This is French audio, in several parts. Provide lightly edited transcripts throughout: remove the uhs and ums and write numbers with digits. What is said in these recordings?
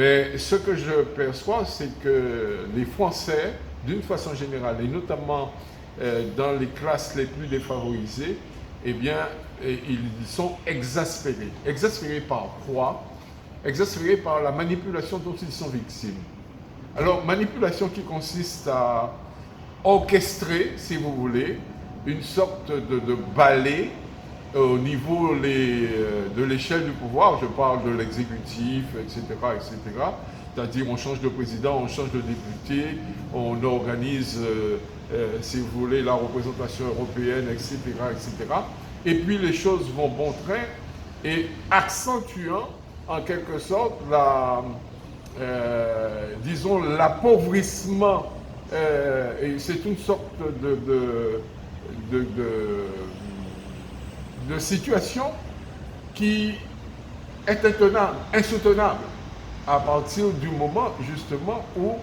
Mais ce que je perçois, c'est que les Français, d'une façon générale, et notamment dans les classes les plus défavorisées, eh bien, ils sont exaspérés. Exaspérés par quoi? Exaspérés par la manipulation dont ils sont victimes. Alors, manipulation qui consiste à orchestrer, si vous voulez, une sorte de ballet au niveau de l'échelle du pouvoir. Je parle de l'exécutif, etc., etc. C'est-à-dire on change de président, on change de député, on organise, si vous voulez, la représentation européenne, etc., etc. Et puis les choses vont bon train et accentuant en quelque sorte disons, l'appauvrissement. Et c'est une sorte de, de situation qui est insoutenable à partir du moment justement où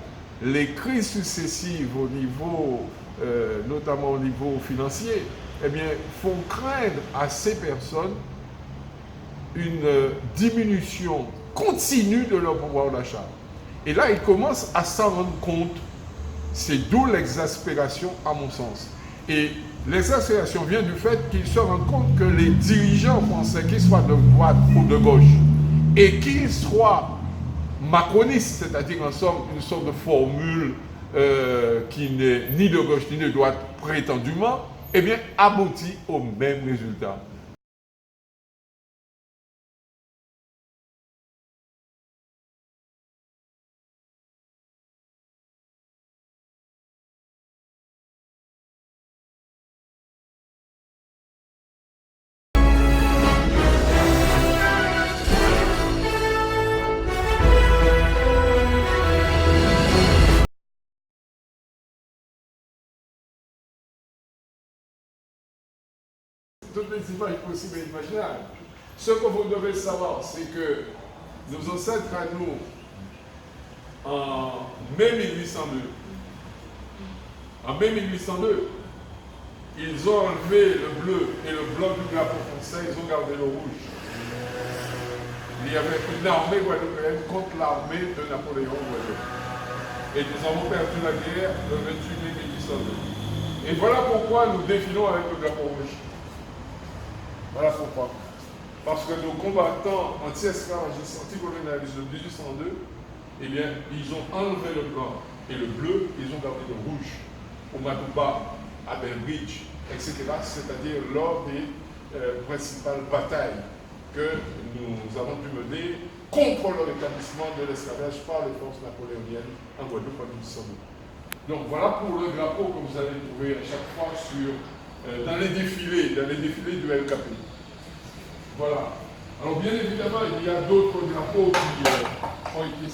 les crises successives au niveau, notamment au niveau financier, eh bien, font craindre à ces personnes une diminution continue de leur pouvoir d'achat. Et là, ils commencent à s'en rendre compte. C'est d'où l'exaspération, à mon sens. Et l'exaspération vient du fait qu'ils se rendent compte que les dirigeants français, qu'ils soient de droite ou de gauche, et qu'ils soient macronistes, c'est-à-dire en somme une sorte de formule qui n'est ni de gauche ni de droite prétendument, eh bien, aboutit au même résultat. Toutes les images possibles et imaginables. Ce que vous devez savoir, c'est que nos ancêtres à nous, en mai 1802, ils ont enlevé le bleu et le blanc du drapeau français, ils ont gardé le rouge. Il y avait une armée guadeloupéenne contre l'armée de Napoléon Guadeloupe. Et nous avons perdu la guerre le 28 mai 1802. Et voilà pourquoi nous défilons avec le drapeau rouge. Voilà pourquoi. Parce que nos combattants anti-esclavagistes, anticolonialistes de 1802, eh bien, ils ont enlevé le blanc et le bleu, ils ont gardé le rouge. Au Madouba, à Belbridge, etc., c'est-à-dire lors des principales batailles que nous avons pu mener contre le rétablissement de l'esclavage par les forces napoléoniennes en Guadeloupe en 1802. Donc voilà pour le drapeau que vous allez trouver à chaque fois dans les défilés du LKP. Voilà. Alors bien évidemment, il y a d'autres drapeaux qui ont été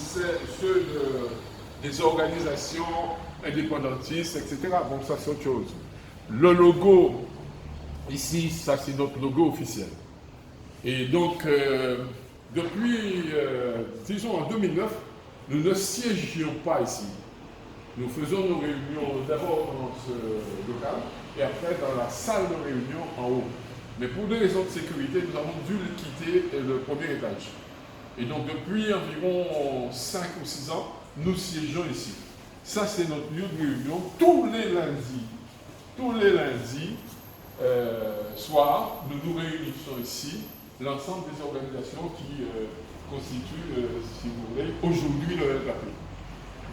ceux des organisations indépendantistes, etc. Bon, ça c'est autre chose. Le logo, ici, ça c'est notre logo officiel. Et donc, depuis, disons en 2009, nous ne siégions pas ici. Nous faisons nos réunions d'abord dans ce local et après dans la salle de réunion en haut. Mais pour des raisons de sécurité, nous avons dû quitter le premier étage. Et donc depuis environ 5 ou 6 ans, nous siégeons ici. Ça, c'est notre lieu de réunion tous les lundis. Tous les lundis, soir, nous nous réunissons ici, l'ensemble des organisations qui constituent, si vous voulez, aujourd'hui le LKP.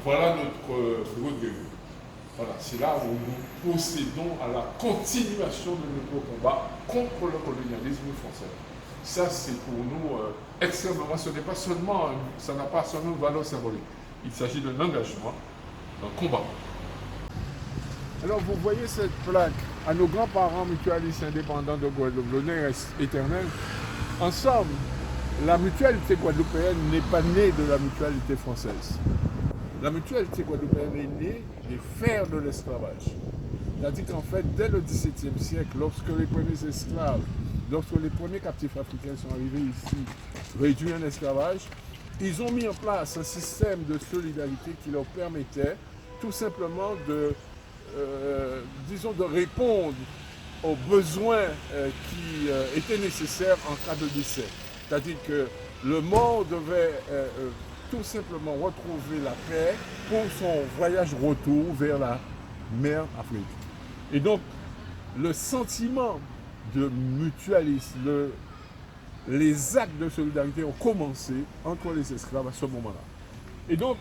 Voilà notre lieu de réunion. Voilà, c'est là où nous procédons à la continuation de notre combat contre le colonialisme français. Ça, c'est pour nous extrêmement, ça n'a pas seulement une valeur symbolique. Il s'agit d'un engagement, d'un combat. Alors, vous voyez cette plaque à nos grands-parents mutualistes indépendants de Guadeloupe, l'honneur est éternel. En somme, la mutualité guadeloupéenne n'est pas née de la mutualité française. La mutualité guadeloupéenne est née des fers de l'esclavage. C'est-à-dire qu'en fait, dès le XVIIe siècle, lorsque les premiers esclaves, lorsque les premiers captifs africains sont arrivés ici, réduits en esclavage, ils ont mis en place un système de solidarité qui leur permettait tout simplement de répondre aux besoins qui étaient nécessaires en cas de décès. C'est-à-dire que le mort devait tout simplement retrouver la paix pour son voyage retour vers la mer Afrique. Et donc, le sentiment de mutualisme, les actes de solidarité ont commencé entre les esclaves à ce moment-là. Et donc,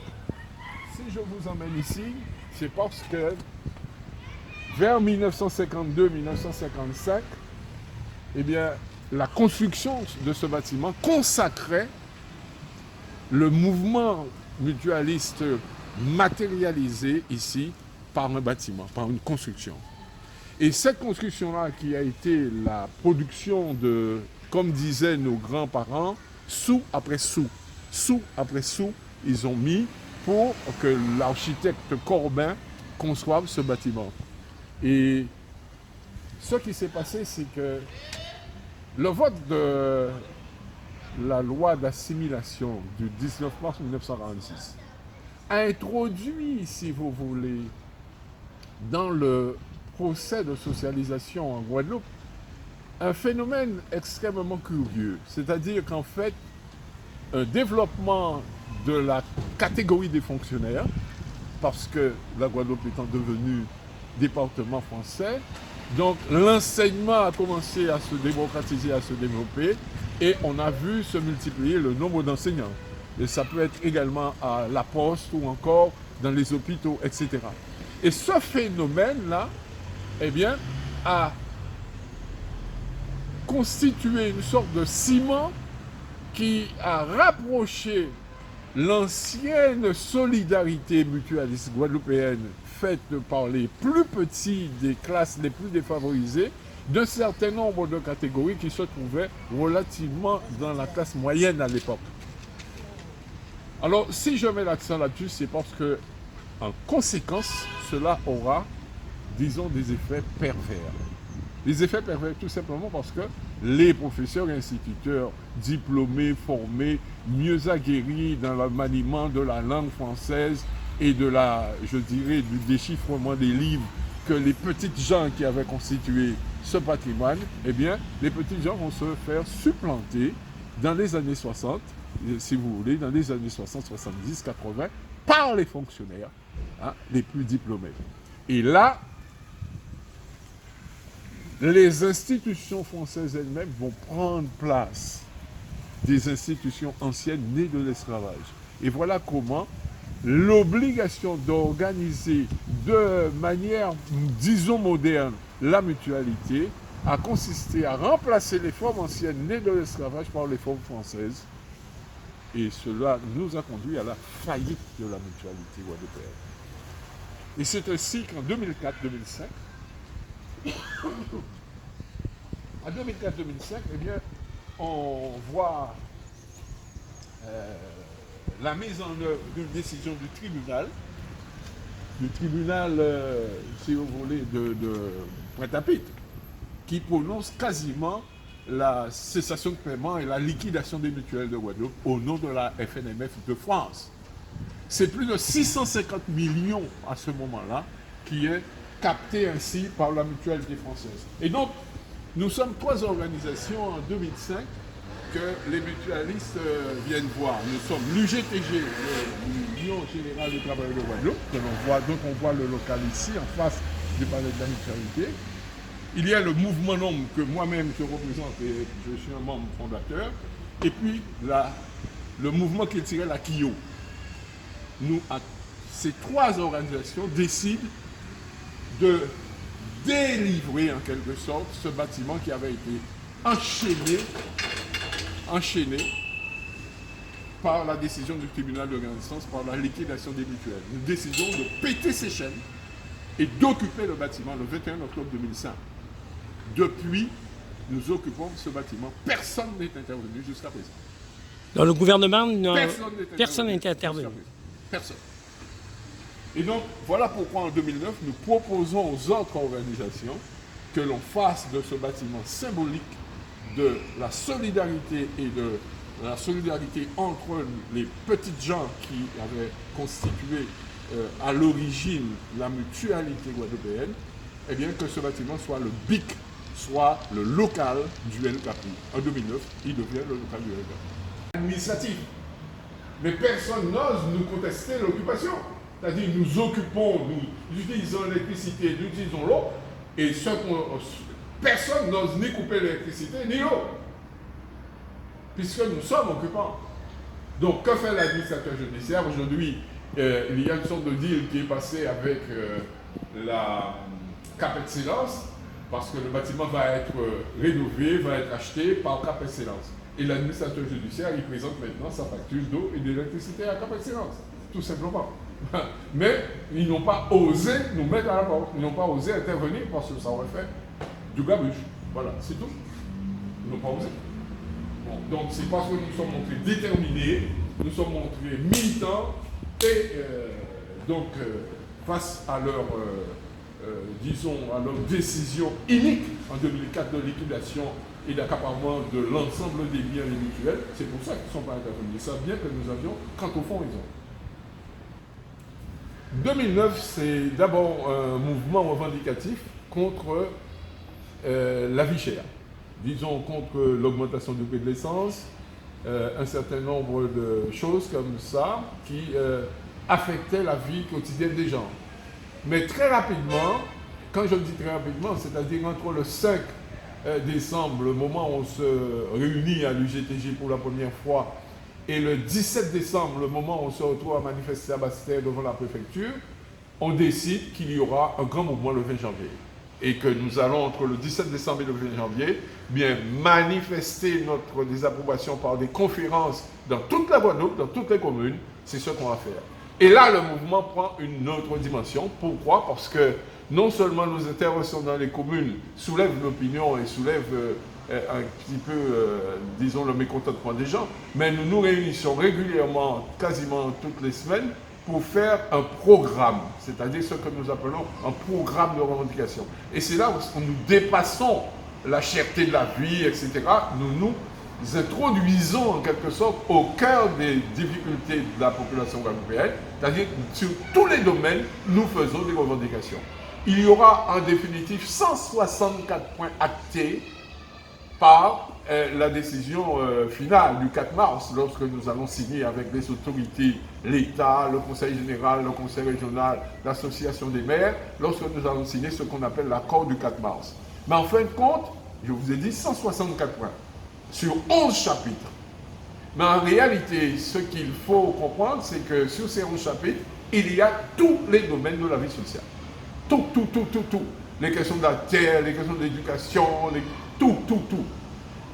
si je vous emmène ici, c'est parce que vers 1952-1955, eh bien, la construction de ce bâtiment consacrait le mouvement mutualiste matérialisé ici par un bâtiment, par une construction. Et cette construction-là qui a été la production de, comme disaient nos grands-parents, sou après sou. Sou après sou, ils ont mis pour que l'architecte Corbin conçoive ce bâtiment. Et ce qui s'est passé, c'est que le vote de la loi d'assimilation du 19 mars 1946 a introduit, si vous voulez, dans le procès de socialisation en Guadeloupe, un phénomène extrêmement curieux. C'est-à-dire qu'en fait, un développement de la catégorie des fonctionnaires, parce que la Guadeloupe étant devenue département français, donc l'enseignement a commencé à se démocratiser, à se développer, et on a vu se multiplier le nombre d'enseignants. Et ça peut être également à la poste ou encore dans les hôpitaux, etc. Et ce phénomène-là, eh bien, a constitué une sorte de ciment qui a rapproché l'ancienne solidarité mutualiste guadeloupéenne faite par les plus petits des classes les plus défavorisées d'un certain nombre de catégories qui se trouvaient relativement dans la classe moyenne à l'époque. Alors, si je mets l'accent là-dessus, c'est parce que, en conséquence, cela aura, disons, des effets pervers. Les effets pervers, tout simplement parce que les professeurs et instituteurs diplômés, formés, mieux aguerris dans le maniement de la langue française et de la, je dirais, du déchiffrement des livres que les petites gens qui avaient constitué ce patrimoine, eh bien, les petits gens vont se faire supplanter dans les années 60, si vous voulez, dans les années 60, 70, 80, par les fonctionnaires, hein, les plus diplômés. Et là, les institutions françaises elles-mêmes vont prendre place des institutions anciennes nées de l'esclavage. Et voilà comment l'obligation d'organiser de manière, disons, moderne la mutualité a consisté à remplacer les formes anciennes nées de l'esclavage par les formes françaises. Et cela nous a conduit à la faillite de la mutualité guadeloupéenne. Et c'est ainsi qu'en 2004-2005, en 2004-2005, eh bien, on voit la mise en œuvre d'une décision du tribunal, si vous voulez, de Pointe-à-Pitre, qui prononce quasiment la cessation de paiement et la liquidation des mutuelles de Guadeloupe au nom de la FNMF de France. C'est plus de 650 millions à ce moment-là qui est capté ainsi par la mutualité française. Et donc, nous sommes 3 organisations en 2005 que les mutualistes viennent voir. Nous sommes l'UGTG, l'Union Générale des Travailleurs de Guadeloupe, dont on voit le local ici, en face du palais de la mutualité. Il y a le mouvement Nombre que moi-même je représente et je suis un membre fondateur. Et puis le mouvement qui est tiré la KIO. Ces 3 organisations décident de délivrer en quelque sorte ce bâtiment qui avait été enchaîné par la décision du tribunal de grande instance, par la liquidation des mutuelles. Nous décidons de péter ces chaînes et d'occuper le bâtiment le 21 octobre 2005. Depuis, nous occupons ce bâtiment. Personne n'est intervenu jusqu'à présent. Dans le gouvernement, personne n'est intervenu. Personne. Et donc, voilà pourquoi en 2009, nous proposons aux autres organisations que l'on fasse de ce bâtiment symbolique de la solidarité et de la solidarité entre les petites gens qui avaient constitué à l'origine la mutualité guadeloupéenne, eh bien que ce bâtiment soit le BIC, soit le local du LKP. En 2009, il devient le local du LKP. Administratif. Mais personne n'ose nous contester l'occupation. C'est-à-dire nous occupons, nous utilisons l'électricité, nous utilisons l'eau, et personne n'ose ni couper l'électricité ni l'eau, puisque nous sommes occupants. Donc que fait l'administrateur judiciaire? Aujourd'hui, il y a une sorte de deal qui est passé avec la Cap Excellence, parce que le bâtiment va être rénové, va être acheté par Cap Excellence. Et l'administrateur judiciaire, il présente maintenant sa facture d'eau et d'électricité à Cap Excellence, tout simplement. Mais ils n'ont pas osé nous mettre à la porte, ils n'ont pas osé intervenir parce que ça aurait fait du gabuche. Voilà, c'est tout. Ils n'ont pas osé. Bon, donc c'est parce que nous sommes montrés déterminés, nous sommes montrés militants, et face à leur, disons, à leur décision inique en 2004 de liquidation et d'accaparement de l'ensemble des biens et mutuels, c'est pour ça qu'ils ne sont pas intervenus. Ils savent bien que nous avions, quant au fond, raison. 2009, c'est d'abord un mouvement revendicatif contre la vie chère. Disons contre l'augmentation du prix de l'essence, un certain nombre de choses comme ça qui affectaient la vie quotidienne des gens. Mais très rapidement, quand je dis très rapidement, c'est-à-dire entre le 5 décembre, le moment où on se réunit à l'UGTG pour la première fois, et le 17 décembre, le moment où on se retrouve à manifester à Basse-Terre devant la préfecture, on décide qu'il y aura un grand mouvement le 20 janvier. Et que nous allons, entre le 17 décembre et le 20 janvier, bien manifester notre désapprobation par des conférences dans toute la Guadeloupe, dans toutes les communes. C'est ce qu'on va faire. Et là, le mouvement prend une autre dimension. Pourquoi? Parce que non seulement nos interventions dans les communes soulèvent l'opinion et soulèvent un petit peu, disons, le mécontentement des gens, mais nous nous réunissons régulièrement, quasiment toutes les semaines, pour faire un programme, c'est-à-dire ce que nous appelons un programme de revendication. Et c'est là où nous dépassons la cherté de la vie, etc. Nous nous introduisons en quelque sorte au cœur des difficultés de la population guadeloupéenne, c'est-à-dire sur tous les domaines, nous faisons des revendications. Il y aura en définitive 164 points actés par la décision finale du 4 mars, lorsque nous allons signer avec les autorités, l'État, le Conseil général, le Conseil régional, l'Association des maires, lorsque nous allons signer ce qu'on appelle l'accord du 4 mars. Mais en fin de compte, je vous ai dit 164 points sur 11 chapitres. Mais en réalité, ce qu'il faut comprendre, c'est que sur ces 11 chapitres, il y a tous les domaines de la vie sociale. Tout. Les questions de la terre, les questions de l'éducation, tout.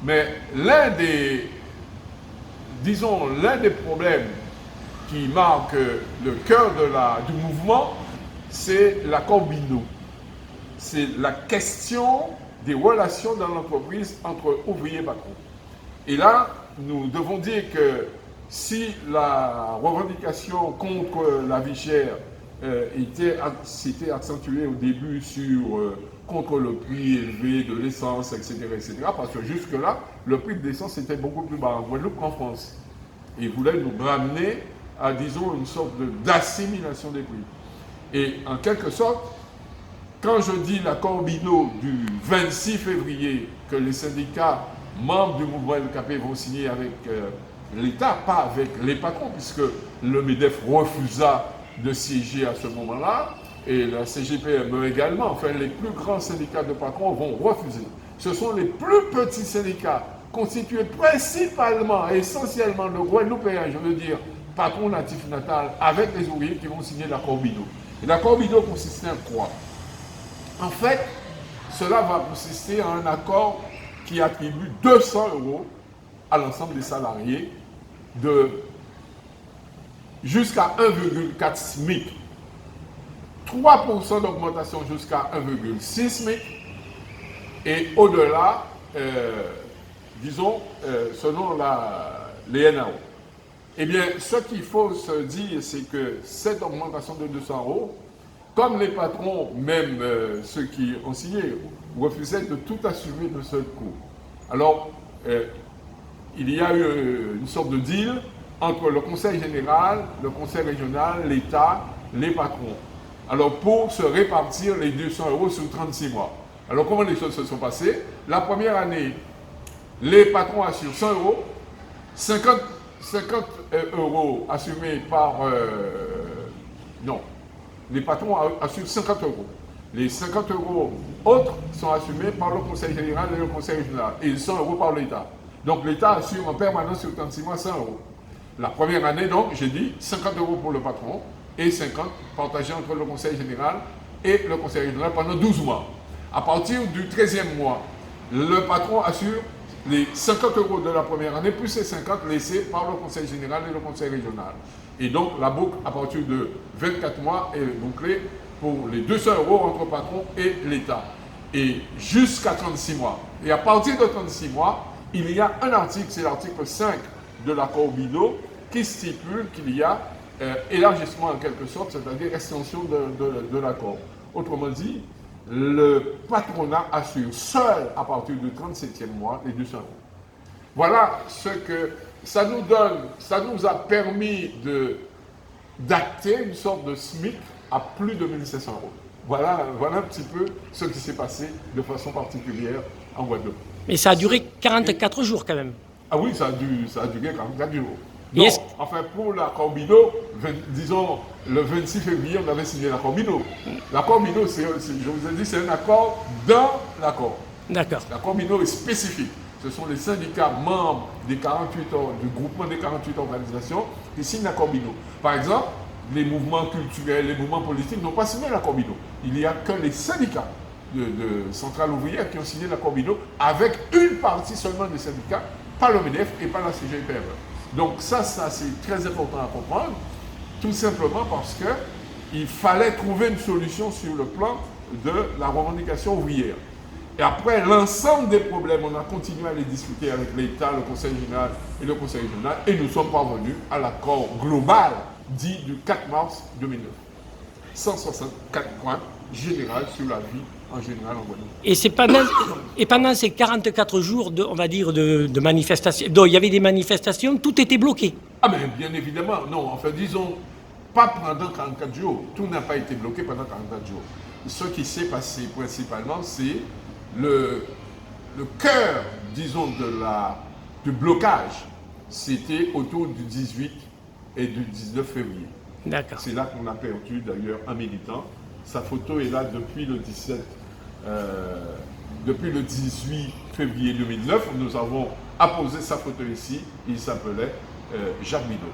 Mais l'un des problèmes qui marque le cœur du mouvement, c'est l'accord Binot. C'est la question des relations dans l'entreprise entre ouvriers et patrons. Et là, nous devons dire que si la revendication contre la vie chère s'était accentuée au début contre le prix élevé de l'essence, etc., parce que jusque-là, le prix de l'essence était beaucoup plus bas en Guadeloupe qu'en France. Et ils voulaient nous ramener à, disons, une sorte d'assimilation des prix. Et en quelque sorte, quand je dis l'accord Binot du 26 février que les syndicats membres du mouvement LKP vont signer avec l'État, pas avec les patrons, puisque le MEDEF refusa de siéger à ce moment-là, et la CGPME également, enfin les plus grands syndicats de patrons vont refuser. Ce sont les plus petits syndicats, constitués principalement et essentiellement de Guadeloupéens, je veux dire, patrons natifs natal, avec les ouvriers qui vont signer l'accord Binot. Et l'accord Binot consistait en quoi? En fait, cela va consister en un accord qui attribue 200 € à l'ensemble des salariés jusqu'à 1,4 SMIC. 3% d'augmentation jusqu'à 1,6 SMIC. Et au-delà, disons, selon les NAO. Eh bien, ce qu'il faut se dire, c'est que cette augmentation de 200 €, comme les patrons, même ceux qui ont signé, refusaient de tout assumer de seul coup. Alors, il y a eu une sorte de deal entre le Conseil général, le Conseil régional, l'État, les patrons. Alors, pour se répartir les 200 € sur 36 mois. Alors, comment les choses se sont passées? La première année, les patrons assurent 100 €, 50 euros assumés par... non, les patrons assurent 50 euros. Les 50 euros autres sont assumés par le Conseil général et le Conseil régional, et 100 euros par l'État. Donc l'État assure en permanence sur 36 mois 100 euros. La première année, donc, j'ai dit 50 euros pour le patron et 50 partagés entre le Conseil général et le Conseil régional pendant 12 mois. À partir du 13e mois, le patron assure les 50 euros de la première année plus les 50 laissés par le Conseil général et le Conseil régional. Et donc la boucle à partir de 24 mois est bouclée pour les 200 euros entre le patron et l'État. Et jusqu'à 36 mois. Et à partir de 36 mois, il y a un article, c'est l'article 5 de l'accord Bidault, qui stipule qu'il y a élargissement en quelque sorte, c'est-à-dire extension de l'accord. Autrement dit, le patronat assure seul à partir du 37e mois les 200 euros. Voilà ce que ça nous donne, ça nous a permis d'acter une sorte de SMIC à plus de 1700 euros. Voilà un petit peu ce qui s'est passé de façon particulière en Guadeloupe. Mais ça a duré 44 jours quand même. Ah oui, ça a duré 44 jours. Non, enfin pour l'accord Bidault, disons le 26 février, on avait signé l'accord Bidault. L'accord Bidault, je vous ai dit, c'est un accord dans l'accord. D'accord. L'accord Bidault est spécifique. Ce sont les syndicats membres des 48 du groupement des 48 organisations qui signent l'accord Bidault. Par exemple, les mouvements culturels, les mouvements politiques n'ont pas signé l'accord Bidault. Il n'y a que les syndicats de centrales ouvrières qui ont signé l'accord Bidault avec une partie seulement des syndicats, pas le MEDEF et pas la CGPR. Donc ça c'est très important à comprendre, tout simplement parce qu'il fallait trouver une solution sur le plan de la revendication ouvrière. Et après l'ensemble des problèmes, on a continué à les discuter avec l'État, le Conseil général et le Conseil régional, et nous sommes parvenus à l'accord global dit du 4 mars 2009. 164 points généraux sur la vie en général en Guadeloupe. Et pendant ces 44 jours, on va dire, de manifestations, donc il y avait des manifestations, tout était bloqué. Ah mais bien évidemment, non, enfin disons, pas pendant 44 jours, tout n'a pas été bloqué pendant 44 jours. Ce qui s'est passé principalement, c'est le cœur, disons, du blocage, c'était autour du 18 et du 19 février. D'accord. C'est là qu'on a perdu d'ailleurs un militant. Sa photo est là depuis le 18 février 2009. Nous avons apposé sa photo ici. Il s'appelait Jacques Bidault.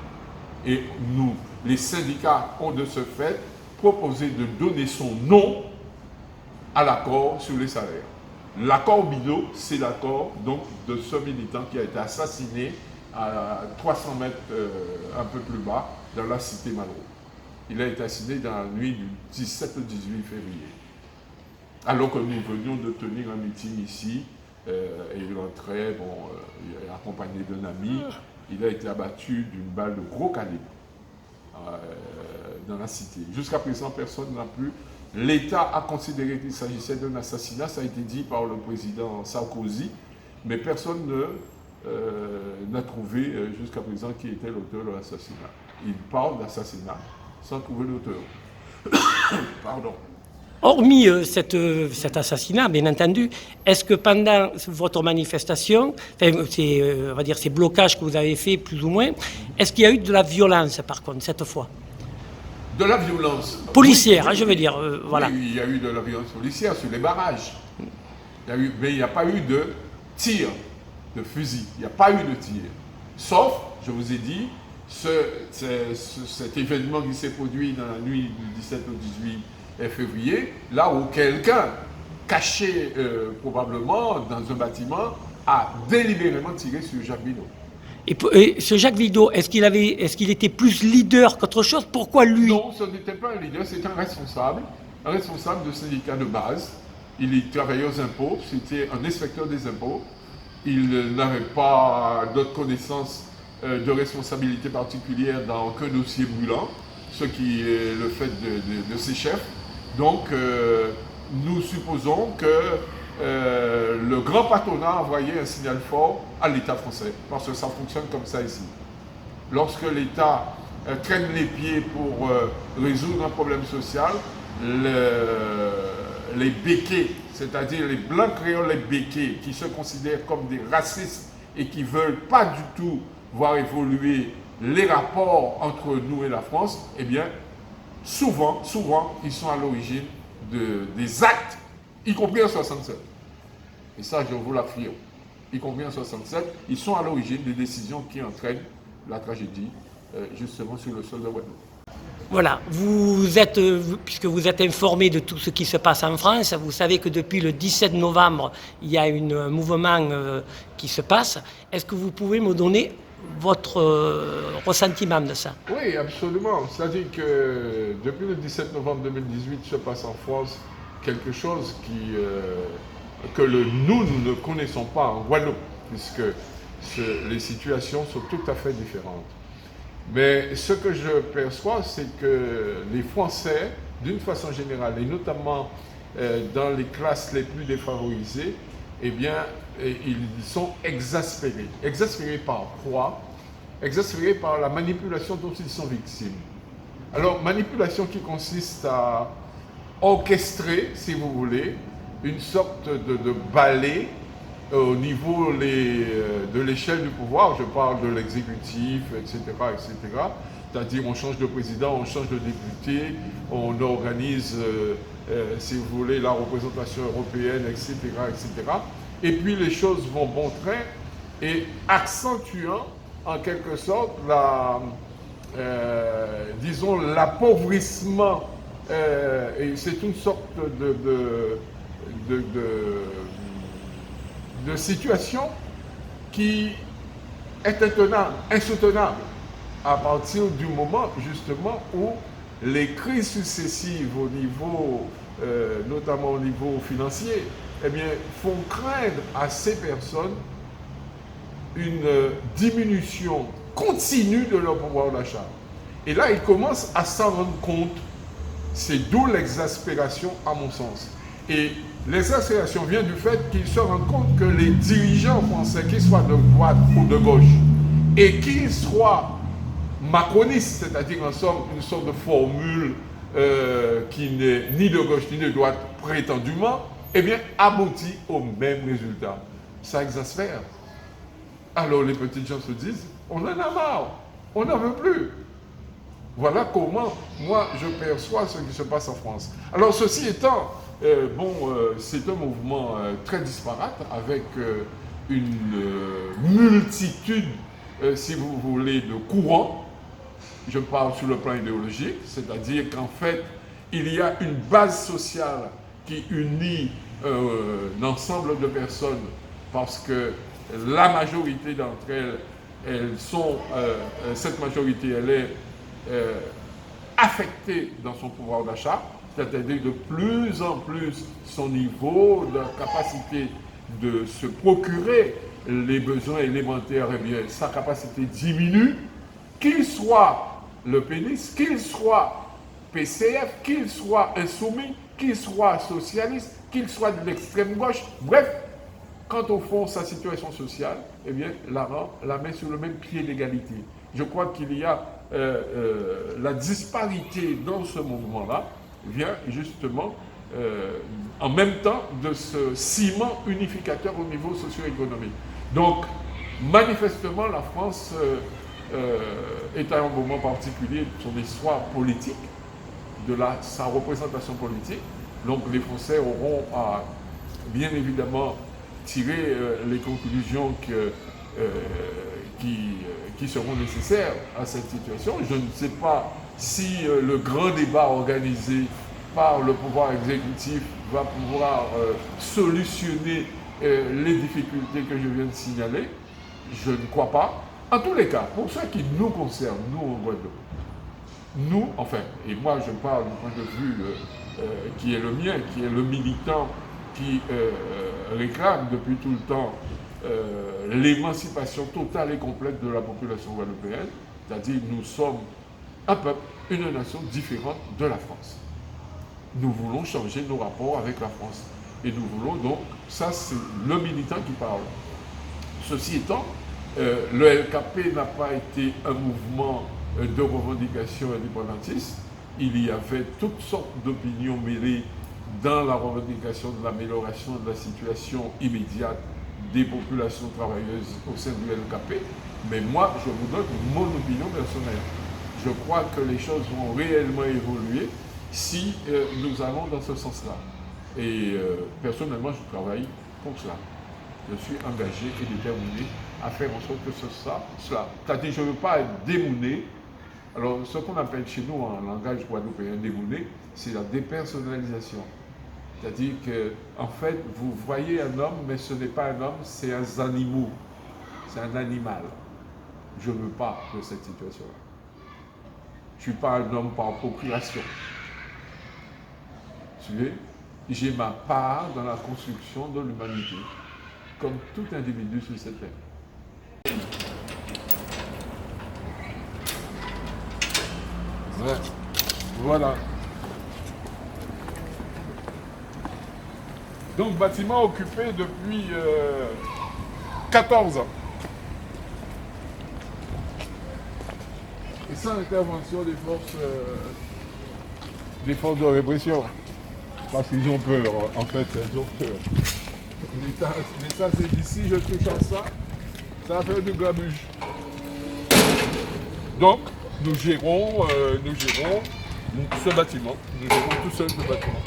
Et nous, les syndicats ont de ce fait proposé de donner son nom à l'accord sur les salaires. L'accord Bidault, c'est l'accord donc de ce militant qui a été assassiné à 300 mètres un peu plus bas dans la cité Malraux. Il a été assassiné dans la nuit du 17 au 18 février. Alors que nous venions de tenir un meeting ici, et il rentrait, il est accompagné d'un ami, il a été abattu d'une balle de gros calibre dans la cité. Jusqu'à présent, personne n'a pu. L'État a considéré qu'il s'agissait d'un assassinat, ça a été dit par le président Sarkozy, mais personne n'a trouvé jusqu'à présent qui était l'auteur de l'assassinat. Il parle d'assassinat sans trouver l'auteur. Pardon. Hormis cet assassinat, bien entendu, est-ce que pendant votre manifestation, on va dire ces blocages que vous avez faits plus ou moins, est-ce qu'il y a eu de la violence par contre cette fois? De la violence policière, oui, je veux dire, voilà. Oui, il y a eu de la violence policière sur les barrages. Mais il n'y a pas eu de tir de fusil. Il n'y a pas eu de tir. Sauf, je vous ai dit, cet événement qui s'est produit dans la nuit du 17 au 18 février, là où quelqu'un, caché probablement dans un bâtiment, a délibérément tiré sur Jacques Bidault. Et ce Jacques Bidault, est-ce qu'il était plus leader qu'autre chose? Pourquoi lui? Non, ce n'était pas un leader, c'était un responsable de syndicat de base. Il travaillait aux impôts, c'était un inspecteur des impôts. Il n'avait pas d'autres connaissances de responsabilité particulière dans aucun dossier brûlant, ce qui est le fait de ses chefs. Donc, nous supposons que le grand patronat a envoyé un signal fort à l'État français, parce que ça fonctionne comme ça ici. Lorsque l'État traîne les pieds pour résoudre un problème social, les béquets, c'est-à-dire les blancs créoles, les béquets, qui se considèrent comme des racistes et qui ne veulent pas du tout voir évoluer les rapports entre nous et la France, eh bien, souvent, ils sont à l'origine des actes, y compris en 67. Et ça, je vous l'affirme. Y compris en 67, ils sont à l'origine des décisions qui entraînent la tragédie, justement sur le sol de Guadeloupe. Voilà, puisque vous êtes informé de tout ce qui se passe en France, vous savez que depuis le 17 novembre, il y a un mouvement qui se passe. Est-ce que vous pouvez me donner votre ressentiment de ça? Oui, absolument. C'est-à-dire que depuis le 17 novembre 2018 se passe en France quelque chose que nous ne connaissons pas en Guadeloupe, puisque les situations sont tout à fait différentes. Mais ce que je perçois, c'est que les Français, d'une façon générale, et notamment dans les classes les plus défavorisées, eh bien, ils sont exaspérés. Exaspérés par quoi? Exaspérés par la manipulation dont ils sont victimes. Alors, manipulation qui consiste à orchestrer, si vous voulez, une sorte de ballet au niveau de l'échelle du pouvoir. Je parle de l'exécutif, etc., etc. C'est-à-dire, on change de président, on change de député, on organise, si vous voulez, la représentation européenne, etc., etc. Et puis, les choses vont bon train et accentuant, en quelque sorte, disons, l'appauvrissement. Et c'est une sorte de situation qui est intenable, insoutenable, à partir du moment, justement, où les crises successives au niveau, notamment au niveau financier, eh bien, font craindre à ces personnes une diminution continue de leur pouvoir d'achat. Et là, ils commencent à s'en rendre compte. C'est d'où l'exaspération, à mon sens. Et l'exaspération vient du fait qu'ils se rendent compte que les dirigeants français, qu'ils soient de droite ou de gauche, et qu'ils soient macronistes, c'est-à-dire en somme une sorte de formule qui n'est ni de gauche ni de droite prétendument, eh bien, aboutit au même résultat. Ça exaspère. Alors les petites gens se disent, on en a marre, on n'en veut plus. Voilà comment moi je perçois ce qui se passe en France. Alors ceci étant, c'est un mouvement très disparate avec une multitude, si vous voulez, de courants. Je parle sur le plan idéologique, c'est-à-dire qu'en fait, il y a une base sociale qui unit un ensemble de personnes parce que la majorité d'entre elles, cette majorité, elle est affectée dans son pouvoir d'achat, c'est-à-dire de plus en plus son niveau de capacité de se procurer les besoins élémentaires, eh bien, sa capacité diminue, qu'il soit le pénis, qu'il soit PCF, qu'il soit insoumis, qu'il soit socialiste, qu'il soit de l'extrême gauche, bref, quand au fond sa situation sociale, eh bien, la met sur le même pied d'égalité. Je crois qu'il y a la disparité dans ce mouvement-là vient justement en même temps de ce ciment unificateur au niveau socio-économique. Donc, manifestement, la France est à un moment particulier de son histoire politique, de sa représentation politique. Donc, les Français auront à, bien évidemment, tirer les conclusions qui seront nécessaires à cette situation. Je ne sais pas si le grand débat organisé par le pouvoir exécutif va pouvoir solutionner les difficultés que je viens de signaler. Je ne crois pas. En tous les cas, pour ce qui nous concerne, nous en Guadeloupe, nous, enfin, et moi je parle du point de vue qui est le mien, qui est le militant qui réclame depuis tout le temps l'émancipation totale et complète de la population guadeloupéenne, c'est-à-dire nous sommes un peuple, une nation différente de la France. Nous voulons changer nos rapports avec la France. Et nous voulons donc, ça c'est le militant qui parle. Ceci étant, le LKP n'a pas été un mouvement de revendication indépendantiste. Il y avait toutes sortes d'opinions mêlées dans la revendication de l'amélioration de la situation immédiate des populations travailleuses au sein du LKP. Mais moi, je vous donne mon opinion personnelle. Je crois que les choses vont réellement évoluer si nous allons dans ce sens-là. Et personnellement, je travaille pour cela. Je suis engagé et déterminé à faire en sorte que ce soit cela. C'est-à-dire, je ne veux pas être démouné. Alors, ce qu'on appelle chez nous en langage guadeloupéen démouné, c'est la dépersonnalisation. C'est-à-dire que, en fait, vous voyez un homme, mais ce n'est pas un homme, c'est un animal. C'est un animal. Je ne veux pas de cette situation-là. Je ne suis pas un homme par procréation. Vous suivez? J'ai ma part dans la construction de l'humanité, comme tout individu sur cette terre. Ouais. Voilà. Donc, bâtiment occupé depuis 14 ans. Et sans intervention des forces de répression. Parce qu'ils ont peur, en fait, ils ont peur. L'État s'est dit, si je touche à ça, ça va faire du grabuge. Donc, nous gérons ce bâtiment. Nous gérons tout seul ce bâtiment.